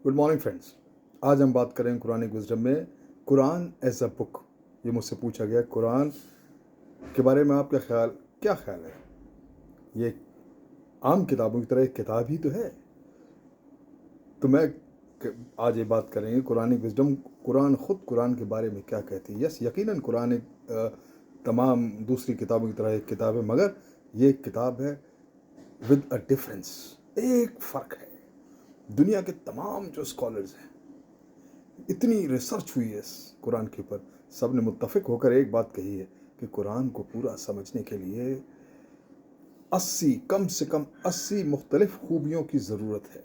Good morning friends. आज हम बात करें कुरान विजडम में कुरान एज अ बुक। ये मुझसे पूछा गया, कुरान के बारे में आपका क्या ख्याल है? ये आम किताबों की तरह एक किताब ही तो है। तो आज ये बात करेंगे कुरान विजडम, कुरान खुद कुरान के बारे में क्या कहती है। यस, यकीनन कुरान तमाम दूसरी किताबों की तरह एक किताब है, मगर ये एक किताब है विद अ डिफरेंस। एक फ़र्क है। दुनिया के तमाम जो स्कॉलर्स हैं, इतनी रिसर्च हुई है इस कुरान के ऊपर, सब ने मुत्तफिक होकर एक बात कही है कि कुरान को पूरा समझने के लिए 80, कम से कम 80 मुख्तलिफ खूबियों की ज़रूरत है।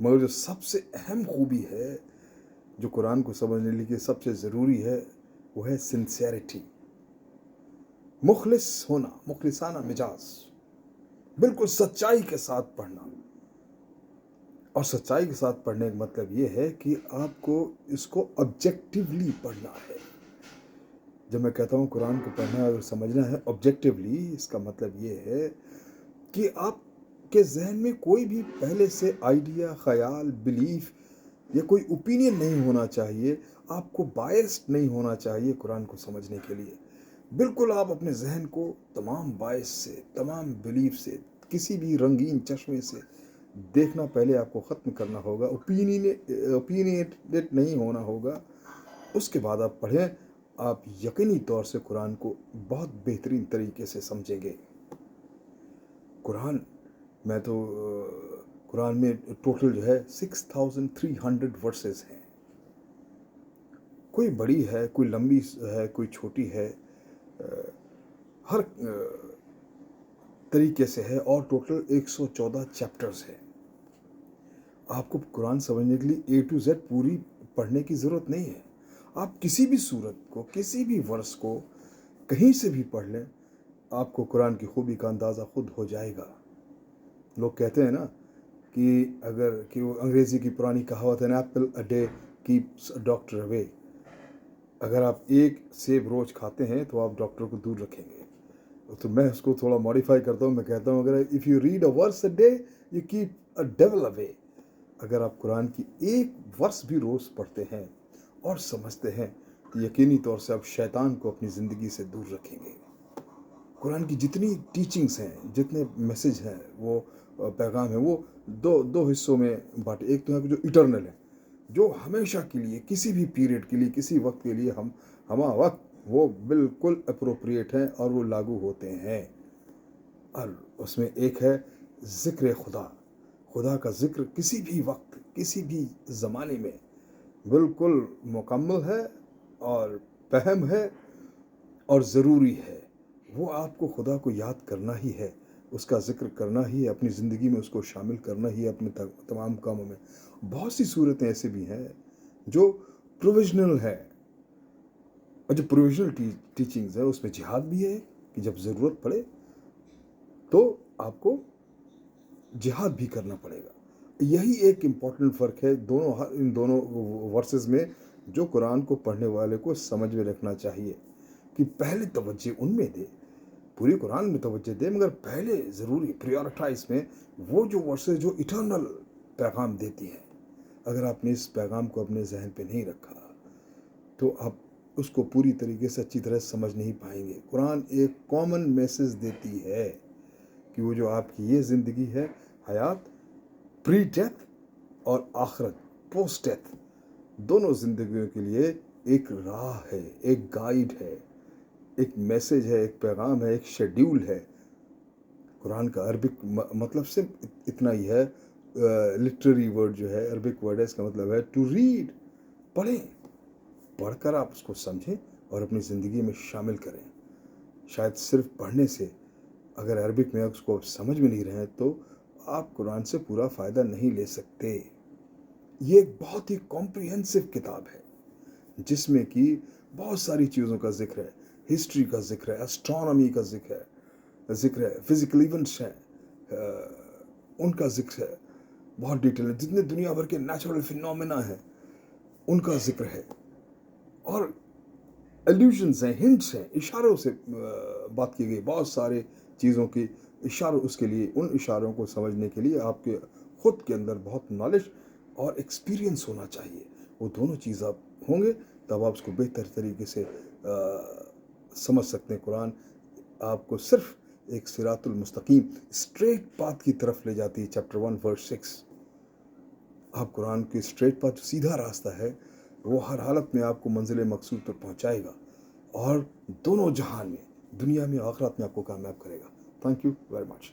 मगर जो सबसे अहम खूबी है, जो कुरान को समझने के लिए सबसे ज़रूरी है, वो है सिंसेरिटी, मुखलिस होना, मुखलिसाना मिजाज, बिल्कुल सच्चाई के साथ पढ़ना। और सच्चाई के साथ पढ़ने का मतलब ये है कि आपको इसको ऑब्जेक्टिवली पढ़ना है। जब मैं कहता हूँ कुरान को पढ़ना और समझना है ऑब्जेक्टिवली, इसका मतलब ये है कि आपके जहन में कोई भी पहले से आइडिया, ख्याल, बिलीफ या कोई ओपिनियन नहीं होना चाहिए। आपको बायस्ड नहीं होना चाहिए कुरान को समझने के लिए। बिल्कुल आप अपने जहन को तमाम बायस से, तमाम बिलीफ से, किसी भी रंगीन चश्मे से देखना पहले आपको ख़त्म करना होगा। ओपिनियनेटेड नहीं होना होगा। उसके बाद आप पढ़ें, आप यकीनी तौर से कुरान को बहुत बेहतरीन तरीके से समझेंगे। कुरान मैं तो कुरान में टोटल जो है 6300 वर्सेस हैं। कोई बड़ी है, कोई लंबी है, कोई छोटी है, हर तरीके से है। और टोटल 114 चैप्टर्स हैं। आपको कुरान समझने के लिए A to Z पूरी पढ़ने की ज़रूरत नहीं है। आप किसी भी सूरत को, किसी भी वर्स को कहीं से भी पढ़ लें, आपको कुरान की खूबी का अंदाज़ा खुद हो जाएगा। लोग कहते हैं ना कि वो अंग्रेज़ी की पुरानी कहावत है ना, Apple a day keeps a doctor away. अगर आप एक सेब रोज़ खाते हैं तो आप डॉक्टर को दूर रखेंगे। तो मैं उसको थोड़ा मॉडिफाई करता हूँ। मैं कहता हूँ, अगर if you read a verse a day you keep a devil away. अगर आप कुरान की एक वर्स भी रोज़ पढ़ते हैं और समझते हैं तो यकीनी तौर से आप शैतान को अपनी ज़िंदगी से दूर रखेंगे। कुरान की जितनी टीचिंग्स हैं, जितने मैसेज हैं, वो पैगाम है, वो दो हिस्सों में बांटे। एक तो है जो इटर्नल है, जो हमेशा के लिए, किसी भी पीरियड के लिए, किसी वक्त के लिए हमारा वक्त वो बिल्कुल अप्रोप्रिएट हैं और वो लागू होते हैं। और उसमें एक है ज़िक्र खुदा का ज़िक्र किसी भी वक्त, किसी भी ज़माने में बिल्कुल मुकम्मल है और अहम है और ज़रूरी है। वो आपको खुदा को याद करना ही है, उसका ज़िक्र करना ही है, अपनी ज़िंदगी में उसको शामिल करना ही है अपने तमाम कामों में। बहुत सी सूरतें ऐसे भी हैं जो प्रोविजनल है, और जो प्रोविजनल टीचिंग्स है उसमें जिहाद भी है कि जब ज़रूरत पड़े तो आपको जिहाद भी करना पड़ेगा। यही एक इम्पॉर्टेंट फ़र्क है इन दोनों वर्सेस में, जो कुरान को पढ़ने वाले को समझ में रखना चाहिए कि पहले तवज्जो उनमें दे, पूरी कुरान में तवज्जो दे, मगर पहले ज़रूरी प्रायोरिटाइज में वो जो वर्सेस जो इटर्नल पैगाम देती हैं। अगर आपने इस पैगाम को अपने जहन पे नहीं रखा तो आप उसको पूरी तरीके से अच्छी तरह समझ नहीं पाएंगे। कुरान एक कॉमन मैसेज देती है कि वो जो आपकी ये ज़िंदगी है, हयात, प्री डेथ और आखरत, पोस्ट डेथ, दोनों ज़िंदगियों के लिए एक राह है, एक गाइड है, एक मैसेज है, एक पैगाम है, एक शेड्यूल है। कुरान का अरबिक मतलब सिर्फ इतना ही है। लिटरेरी वर्ड जो है, अरबिक वर्ड है, इसका मतलब है टू रीड, पढ़ें, पढ़कर आप उसको समझें और अपनी ज़िंदगी में शामिल करें। शायद सिर्फ पढ़ने से, अगर अरबिक में उसको समझ में नहीं रहे तो आप कुरान से पूरा फ़ायदा नहीं ले सकते। ये एक बहुत ही कॉम्प्रिहेंसिव किताब है जिसमें कि बहुत सारी चीज़ों का जिक्र है। हिस्ट्री का जिक्र है, एस्ट्रोनॉमी का जिक्र है, फिजिकल इवेंट्स हैं, उनका जिक्र है, बहुत डिटेल है। जितने दुनिया भर के नेचुरल फिनोमेना हैं उनका जिक्र है, और एल्यूजन्स हैं, हिंट्स हैं, इशारों से बात की गई। बहुत सारे चीज़ों की इशारों, उसके लिए उन इशारों को समझने के लिए आपके खुद के अंदर बहुत नॉलेज اور ایکسپیرینس ہونا چاہیے. وہ دونوں چیز آپ ہوں گے تب آپ اس کو بہتر طریقے سے سمجھ سکتے ہیں. قرآن آپ کو صرف ایک صراط المستقیم اسٹریٹ پاتھ کی طرف لے جاتی ہے. چیپٹر 1 ورس 6. آپ قرآن کی اسٹریٹ پاتھ جو سیدھا راستہ ہے وہ ہر حالت میں آپ کو منزل مقصود پر پہنچائے گا اور دونوں جہان میں، دنیا میں آخرت میں آپ کو کامیاب کرے گا. Thank you very much.